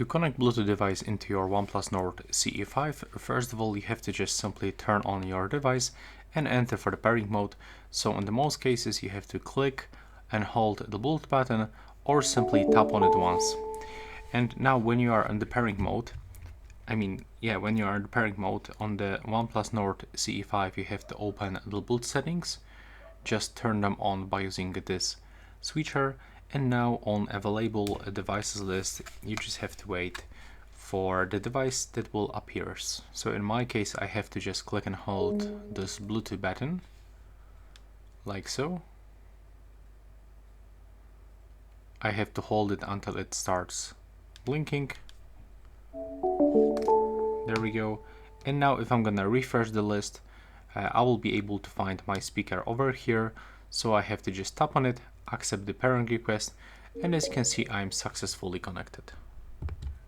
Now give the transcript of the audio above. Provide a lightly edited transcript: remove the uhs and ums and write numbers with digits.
To connect Bluetooth device into your OnePlus Nord CE 5, first of all you have to just simply turn on your device and enter for the pairing mode. So in the most cases you have to click and hold the Bluetooth button or simply tap on it once. And now when you are in the pairing mode, when you are in the pairing mode on the OnePlus Nord CE 5, you have to open the Bluetooth settings. Just turn them on by using this switcher, and now on available devices list you just have to wait for the device that will appear. So in my case I have to just click and hold this Bluetooth button like so. I have to hold it until it starts blinking. There we go. And now if I'm gonna refresh the list, I will be able to find my speaker over here. So I have to just tap on it, accept the pairing request, and as you can see I'm successfully connected.